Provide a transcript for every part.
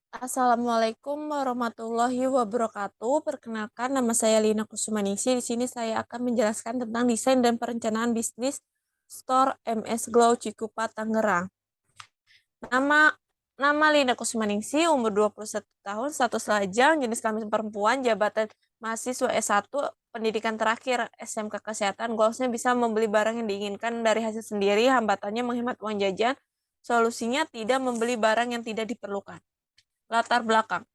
Assalamualaikum warahmatullahi wabarakatuh. Perkenalkan, nama saya Lina Kusumaningsih. Di sini saya akan menjelaskan tentang desain dan perencanaan bisnis Store MS Glow Cikupa, Tangerang. Nama nama Lina Kusumaningsih, umur 21 tahun, status lajang, jenis kelamin perempuan, jabatan mahasiswa S1, pendidikan terakhir SMK Kesehatan. Goalsnya bisa membeli barang yang diinginkan dari hasil sendiri, hambatannya menghemat uang jajan. Solusinya tidak membeli barang yang tidak diperlukan. Latar belakang.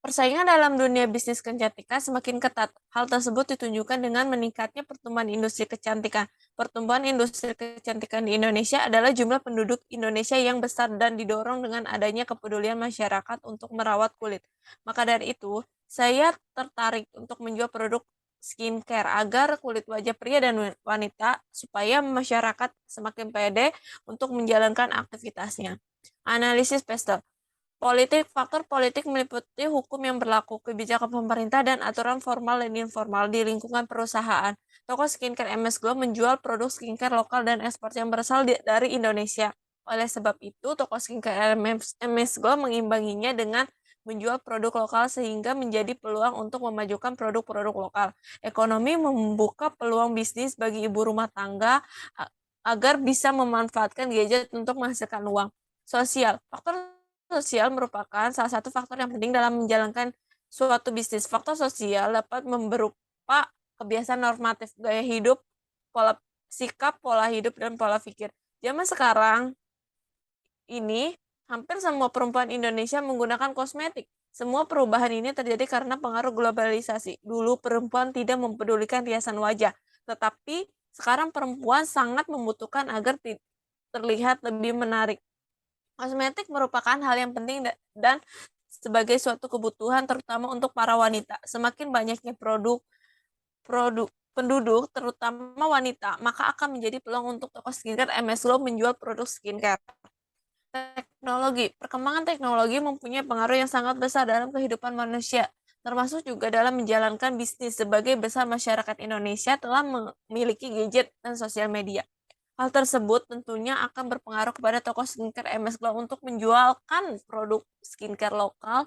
Persaingan dalam dunia bisnis kecantikan semakin ketat. Hal tersebut ditunjukkan dengan meningkatnya pertumbuhan industri kecantikan. Pertumbuhan industri kecantikan di Indonesia adalah jumlah penduduk Indonesia yang besar dan didorong dengan adanya kepedulian masyarakat untuk merawat kulit. Maka dari itu, saya tertarik untuk menjual produk skincare agar kulit wajah pria dan wanita supaya masyarakat semakin pede untuk menjalankan aktivitasnya. Analisis pastel. Faktor politik meliputi hukum yang berlaku, kebijakan pemerintah, dan aturan formal dan informal di lingkungan perusahaan. Toko skincare MS Glow menjual produk skincare lokal dan ekspor yang berasal dari Indonesia. Oleh sebab itu, toko skincare MS Glow mengimbanginya dengan menjual produk lokal sehingga menjadi peluang untuk memajukan produk-produk lokal. Ekonomi membuka peluang bisnis bagi ibu rumah tangga agar bisa memanfaatkan gadget untuk menghasilkan uang. Sosial. Faktor sosial merupakan salah satu faktor yang penting dalam menjalankan suatu bisnis. Faktor sosial dapat berupa kebiasaan normatif, gaya hidup, pola sikap, pola hidup, dan pola pikir. Zaman sekarang ini, hampir semua perempuan Indonesia menggunakan kosmetik. Semua perubahan ini terjadi karena pengaruh globalisasi. Dulu perempuan tidak mempedulikan riasan wajah, tetapi sekarang perempuan sangat membutuhkan agar terlihat lebih menarik. Kosmetik merupakan hal yang penting dan sebagai suatu kebutuhan terutama untuk para wanita. Semakin banyaknya produk penduduk, terutama wanita, maka akan menjadi peluang untuk toko skincare MS Glow menjual produk skincare. Teknologi. Perkembangan teknologi mempunyai pengaruh yang sangat besar dalam kehidupan manusia, termasuk juga dalam menjalankan bisnis. Sebagai besar masyarakat Indonesia telah memiliki gadget dan sosial media. Hal tersebut tentunya akan berpengaruh kepada toko skincare MS Glow untuk menjualkan produk skincare lokal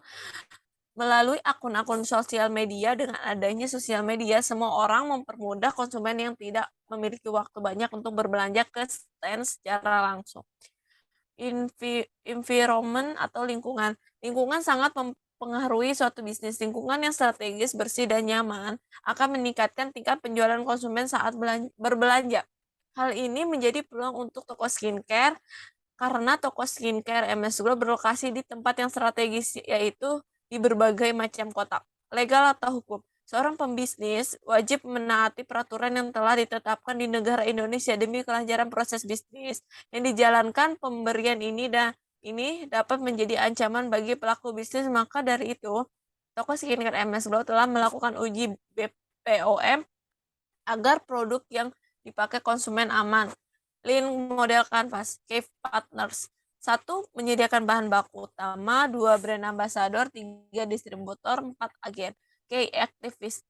melalui akun-akun sosial media. Dengan adanya sosial media, semua orang mempermudah konsumen yang tidak memiliki waktu banyak untuk berbelanja ke stand secara langsung. Environment atau lingkungan. Lingkungan sangat mempengaruhi suatu bisnis. Lingkungan yang strategis, bersih, dan nyaman akan meningkatkan tingkat penjualan konsumen saat berbelanja. Hal ini menjadi peluang untuk toko skincare karena toko skincare MS Glow berlokasi di tempat yang strategis, yaitu di berbagai macam kota. Legal atau hukum. Seorang pembisnis wajib menaati peraturan yang telah ditetapkan di negara Indonesia demi kelancaran proses bisnis yang dijalankan. Pemberian ini dapat menjadi ancaman bagi pelaku bisnis. Maka dari itu, toko skincare MS Glow telah melakukan uji BPOM agar produk yang dipakai konsumen aman. Lean model canvas, Cave Partners. 1. Menyediakan bahan baku utama, 2. Brand ambassador, 3. Distributor, 4. Agen. Key activist.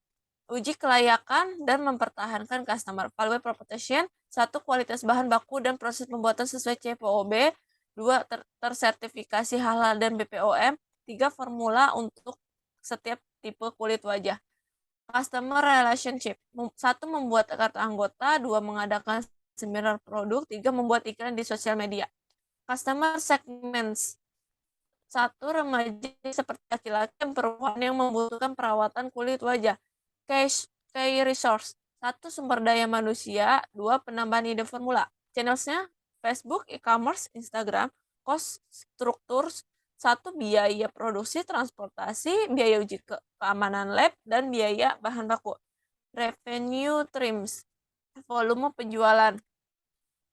Uji kelayakan dan mempertahankan customer. Value proposition, 1. Kualitas bahan baku dan proses pembuatan sesuai CPOB, 2. Tersertifikasi halal dan BPOM, 3. Formula untuk setiap tipe kulit wajah. Customer relationship. 1. Membuat kartu anggota, 2. Mengadakan seminar produk, 3. Membuat iklan di sosial media. Customer segments. 1. Remaja seperti laki-laki dan perempuan yang membutuhkan perawatan kulit wajah. Key resource. 1. Sumber daya manusia, 2. Penambahan ide formula. Channelsnya Facebook, e-commerce, Instagram. Cost struktur. 1. Biaya produksi, transportasi, biaya uji keamanan lab, dan biaya bahan baku. Revenue streams, volume penjualan.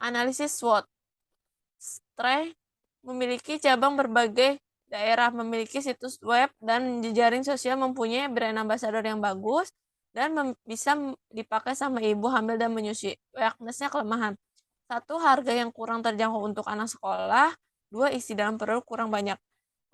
Analisis SWOT. Stray memiliki cabang berbagai daerah, memiliki situs web dan jejaring sosial, mempunyai brand ambassador yang bagus, dan bisa dipakai sama ibu hamil dan menyusui. Weakness-nya kelemahan. 1. Harga yang kurang terjangkau untuk anak sekolah. 2. Isi dalam produk kurang banyak.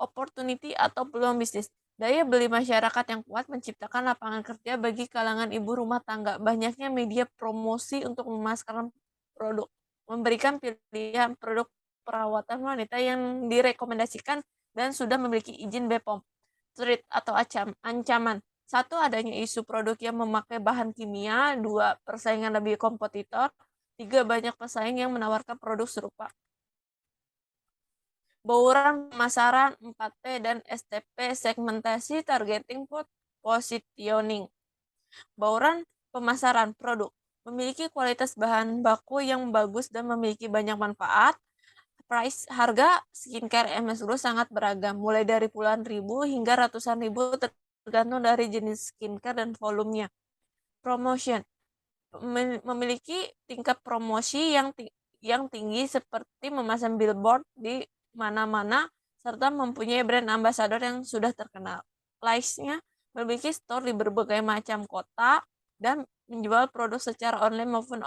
Opportunity atau peluang bisnis. Daya beli masyarakat yang kuat menciptakan lapangan kerja bagi kalangan ibu rumah tangga. Banyaknya media promosi untuk memasarkan produk, memberikan pilihan produk perawatan wanita yang direkomendasikan dan sudah memiliki izin BPOM. Threat atau ancaman. 1. Adanya isu produk yang memakai bahan kimia. 2. Persaingan lebih kompetitor. 3. Banyak pesaing yang menawarkan produk serupa. Bauran pemasaran 4T dan STP, segmentasi, targeting, positioning. Bauran pemasaran produk memiliki kualitas bahan baku yang bagus dan memiliki banyak manfaat. Harga skincare MS Glow sangat beragam, mulai dari puluhan ribu hingga ratusan ribu tergantung dari jenis skincare dan volumenya. Promotion memiliki tingkat promosi yang tinggi seperti memasang billboard di mana-mana serta mempunyai brand ambassador yang sudah terkenal. Likes-nya memiliki store di berbagai macam kota dan menjual produk secara online maupun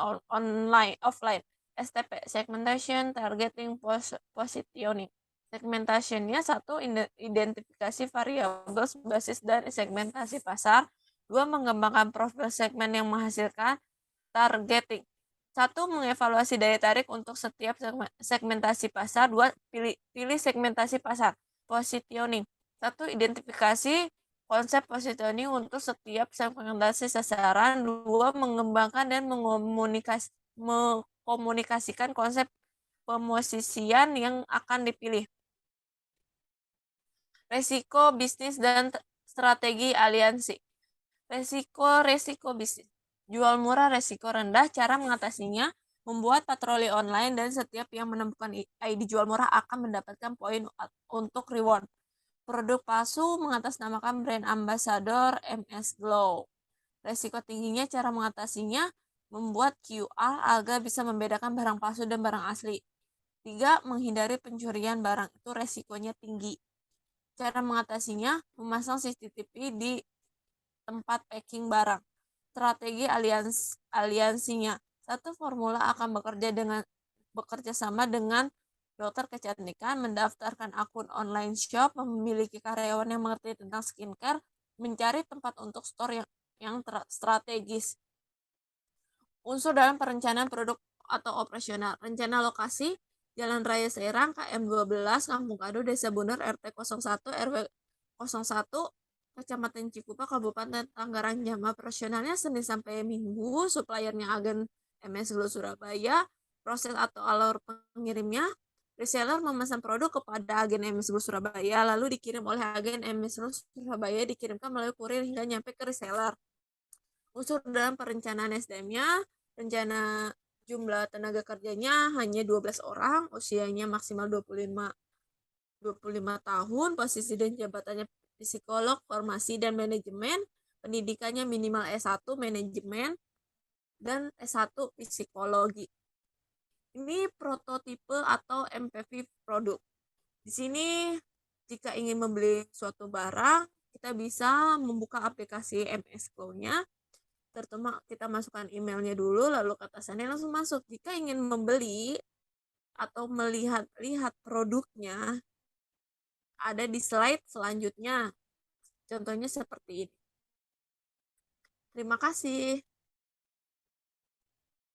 offline. STP, segmentation, targeting, positioning. Segmentationnya 1. Identifikasi variabel basis dan segmentasi pasar. 2. Mengembangkan profil segmen yang menghasilkan targeting. 1. Mengevaluasi daya tarik untuk setiap segmentasi pasar. 2. Pilih segmentasi pasar. Positioning. 1. Identifikasi konsep positioning untuk setiap segmentasi sasaran. 2. Mengembangkan dan mengkomunikasikan konsep pemosisian yang akan dipilih. Resiko bisnis dan strategi aliansi. Resiko bisnis. Jual murah, resiko rendah. Cara mengatasinya, membuat patroli online dan setiap yang menemukan ID jual murah akan mendapatkan poin untuk reward. Produk palsu, mengatasnamakan brand ambassador MS Glow. Resiko tingginya, cara mengatasinya, membuat QR agar bisa membedakan barang palsu dan barang asli. 3. Menghindari pencurian barang, itu resikonya tinggi. Cara mengatasinya, memasang CCTV di tempat packing barang. Strategi aliansinya. 1. Formula akan bekerja sama dengan dokter kecantikan, mendaftarkan akun online shop, memiliki karyawan yang mengerti tentang skincare, mencari tempat untuk store yang strategis. Unsur dalam perencanaan produk atau operasional. Rencana lokasi, Jalan Raya Serang, KM 12, Kampung Kado, Desa Bunder, RT 01, RW 01, Kecamatan Cikupa, Kabupaten Tangerang. Jam operasionalnya Senin sampai Minggu. Suppliernya agen MS Glow Surabaya. Proses atau alur pengirimnya, reseller memesan produk kepada agen MS Glow Surabaya, lalu dikirim oleh agen MS Glow Surabaya, dikirimkan melalui kurir hingga nyampe ke reseller. Unsur dalam perencanaan SDM-nya, rencana jumlah tenaga kerjanya hanya 12 orang, usianya maksimal 25 tahun, posisi dan jabatannya psikolog, formasi dan manajemen, pendidikannya minimal S1 manajemen dan S1 psikologi. Ini prototipe atau MVP produk. Di sini jika ingin membeli suatu barang, kita bisa membuka aplikasi MS Glow-nya. Pertama kita masukkan emailnya dulu, lalu ke atasannya langsung masuk. Jika ingin membeli atau melihat produknya, ada di slide selanjutnya. Contohnya seperti ini. Terima kasih.